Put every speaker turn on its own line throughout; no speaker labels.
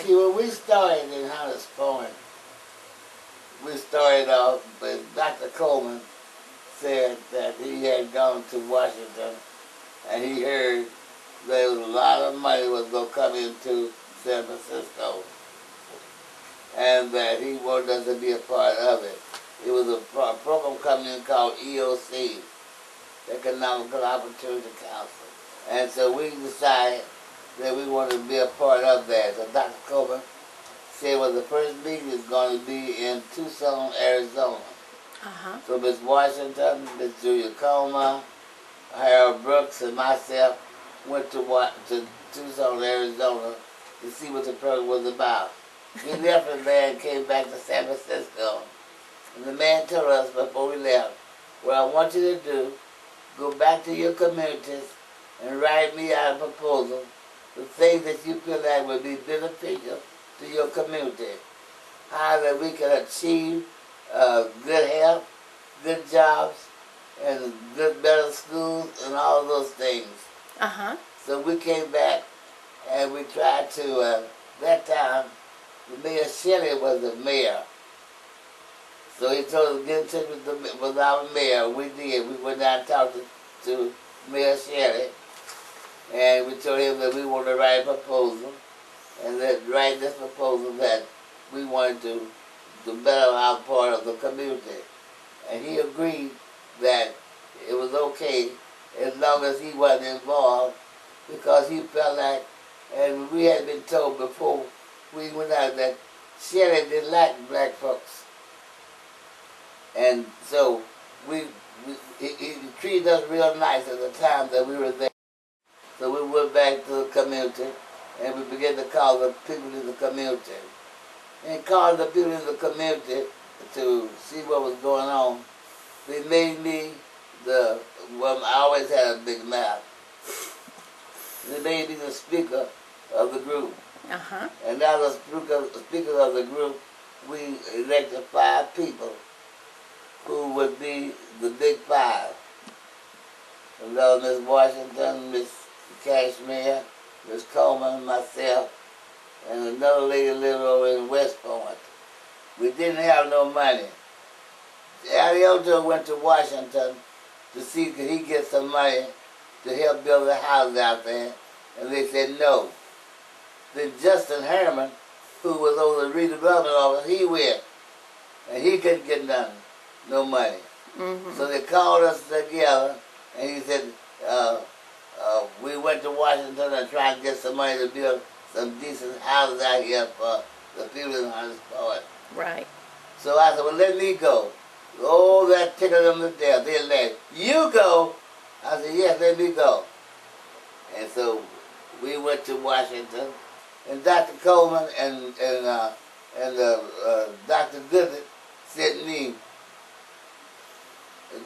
see, when we started in Hunters Point, we started off, but Dr. Coleman said that he had gone to Washington and he heard there was a lot of money was going to come into San Francisco and that he wanted us to be a part of it. It was a program coming in called EOC, Economical Opportunity Council. And so we decided that we wanted to be a part of that. So Dr. Coleman said, well, the first meeting is going to be in Tucson, Arizona. So Ms. Washington, Ms. Julia Coleman, Harold Brooks, and myself went to Tucson, Arizona to see what the program was about. We left from there and came back to San Francisco. And the man told us before we left, what I want you to do, go back to your communities and write me out a proposal, the things that you feel like would be beneficial to your community. How that we can achieve good health, good jobs, and good, better schools, and all those things. So we came back and we tried to, that time, Mayor Shelley was the mayor. So he told us to get in touch with our mayor. We did. We went down and talked to Mayor Shelley, and we told him that we wanted to write a proposal, and that write this proposal that we wanted to better our part of the community. And he agreed that it was okay as long as he wasn't involved, because he felt like, and we had been told before we went out that Shelley didn't like black folks. And so he treated us real nice at the time that we were there. So we went back to the community and we began to call the people in the community. And calling the people in the community to see what was going on, they made me well, I always had a big mouth. They made me the speaker of the group. And now the speaker of the group, we elected 5 people who would be the big 5. And that was Ms. Washington, Ms. Cashmere, Ms. Coleman, myself, and another lady lived over in West Point. We didn't have no money. Alioto went to Washington to see could he get some money to help build a house out there, and they said no. Then Justin Herman, who was over the redevelopment office, he went, and he couldn't get nothing, no money. So they called us together, and he said, we went to Washington and tried to get some money to build some decent houses out here for the people in Hunters Point.
Right.
So I said, well, let me go. Oh, that tickled them to death. They laughed. You go? I said, yes, let me go. And so we went to Washington, and Dr. Coleman and Dr. Goodman sent me.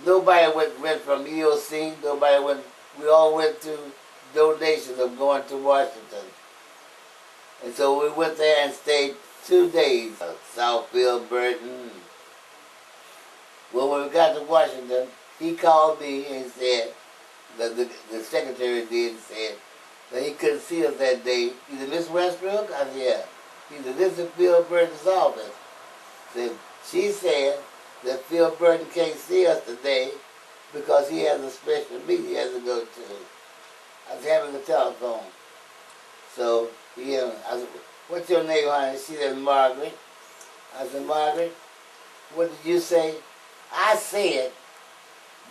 Nobody went from EOC. Nobody went. We all went through donations of going to Washington. And so we went there and stayed 2 days. Southfield, Burton. Well, when we got to Washington, he called me and said, the secretary did, said that he couldn't see us that day. He said, Miss Westbrook? I said, yeah. He said, this is Phil Burton's office. She said that Phil Burton can't see us today because he has a special meeting he has to go to. I was having the telephone. So I said, what's your name, honey? She said, Margaret. I said, Margaret, what did you say? I said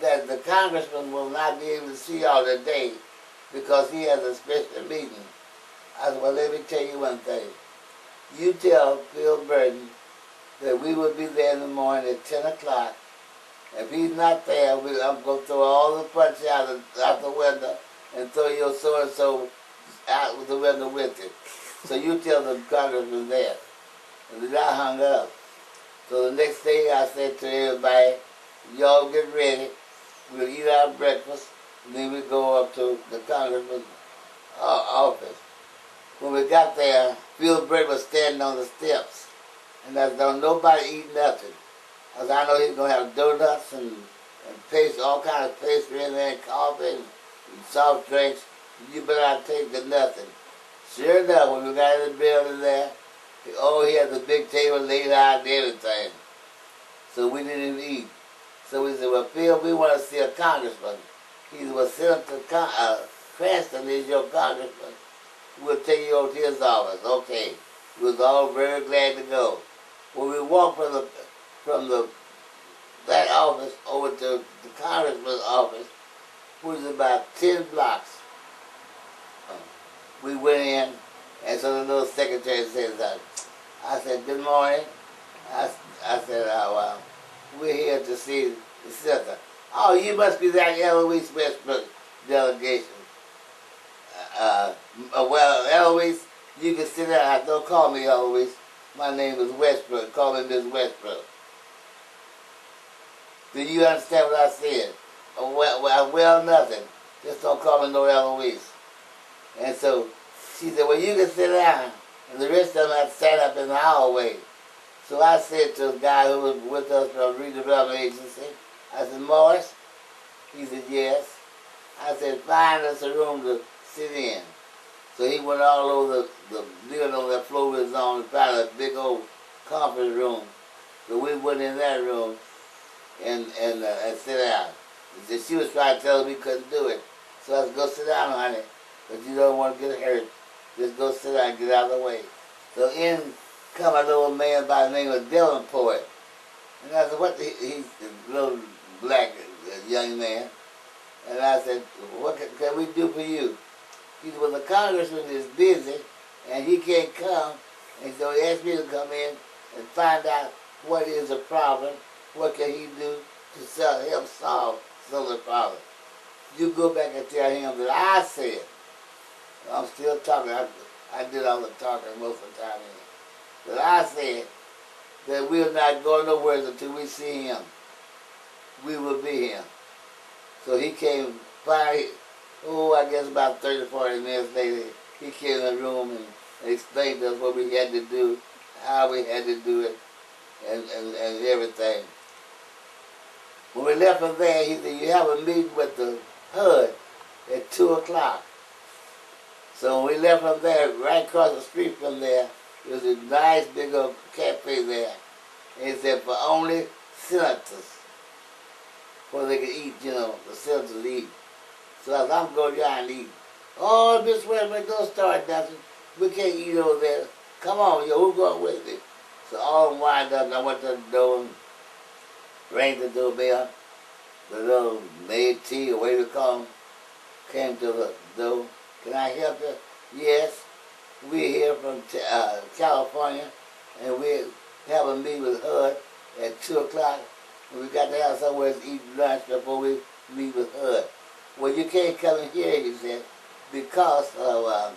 that the congressman will not be able to see y'all today because he has a special meeting. I said, well, let me tell you one thing. You tell Phil Burton that we will be there in the morning at 10 o'clock. If he's not there, I'm going to throw all the punch out the window and throw your so-and-so out with the window with it. So you tell the congressman that. And then I hung up. So the next day I said to everybody, y'all get ready. We'll eat our breakfast, and then we go up to the congressman's office. When we got there, Phil Burton was standing on the steps. And I said, don't nobody eat nothing. I said, I know he's going to have donuts and pastry, all kinds of pastry in there, and coffee and soft drinks. You better not take the nothing. Sure enough, when we got in the building there, he had the big table laid out and everything. So we didn't even eat. So we said, well, Phil, we want to see a congressman. He said, well, Senator Cranston is your congressman. We'll take you over to his office. Okay. We was all very glad to go. When we walked from that office over to the congressman's office, which was about 10 blocks. We went in, and so the little secretary says, I said, good morning. I said, we're here to see the senator. Oh, you must be that Eloise Westbrook delegation. Well, Eloise, you can sit down. Don't call me Eloise. My name is Westbrook. Call me Miss Westbrook. Do you understand what I said? Well, nothing. Just don't call me no Eloise. And so she said, well, you can sit down. And the rest of them had sat up in the hallway. So I said to the guy who was with us from the redevelopment agency, I said, Morris? He said, yes. I said, find us a room to sit in. So he went all over the building on that floor we was on and found a big old conference room. So we went in that room and sit down. She was trying to tell us we couldn't do it. So I said, go sit down, honey, but you don't want to get hurt. Just go sit down and get out of the way. So in come a little man by the name of Dylan Poet. And I said, he's a little black young man. And I said, what can we do for you? He said, well, the congressman is busy and he can't come. And so he asked me to come in and find out what is the problem, what can he do to help solve some of the problems. You go back and tell him that I said, I'm still talking, I did all the talking most of the time, that I said that we're not going nowhere until we see him. We will be him. So he came by, I guess about 30, 40 minutes later, he came in the room and explained to us what we had to do, how we had to do it, and everything. When we left from there, he said, you have a meeting with the HUD at 2 o'clock. So when we left from there, right across the street from there, there was a nice big old cafe there. And he said, for only senators, where they could eat, the senators eat. So I said, I'm going down and eat. Oh, Miss Westbrook, don't start nothing. We can't eat over there. Come on, who's going with me? So all of them wind up, and I went to the door and rang the doorbell. The little maid tea, or whatever you call them, came to the door. Can I help you? Yes. We're here from California, and we have a meeting with HUD at 2 o'clock. And we got to have somewhere to eat lunch before we meet with HUD. Well, you can't come in here, he said, because of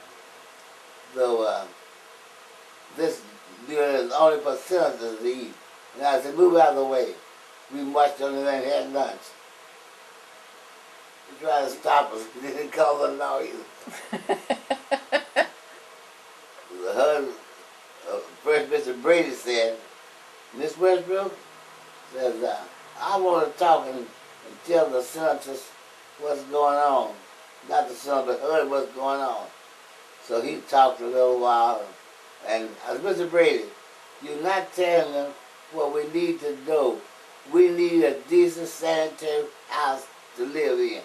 this building is only for senators to eat. And I said, move out of the way. We marched on there and had lunch. He tried to stop us. He didn't call the law either. The HUD, first Mr. Brady said, Miss Westbrook, says, I want to talk and tell the senators what's going on. Not the senator, but HUD what's going on. So he talked a little while, and I said, Mr. Brady, you're not telling them what we need to do. We need a decent sanitary house to live in.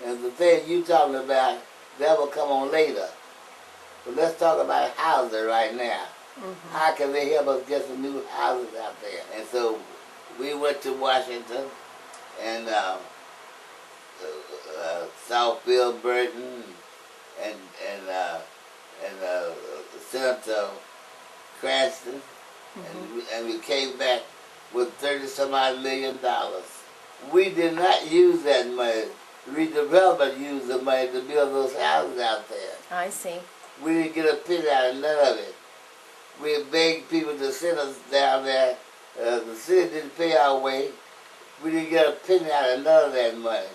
And the thing you talking about, that will come on later. But let's talk about housing right now. Mm-hmm. How can they help us get some new houses out there? And so we went to Washington and Southfield Burton and Senator Cranston, mm-hmm. and we came back with $30-some-odd million. We did not use that money. Redevelopment used the money to build those houses out there.
I see.
We didn't get a penny out of none of it. We begged people to send us down there. The city didn't pay our way. We didn't get a penny out of none of that money.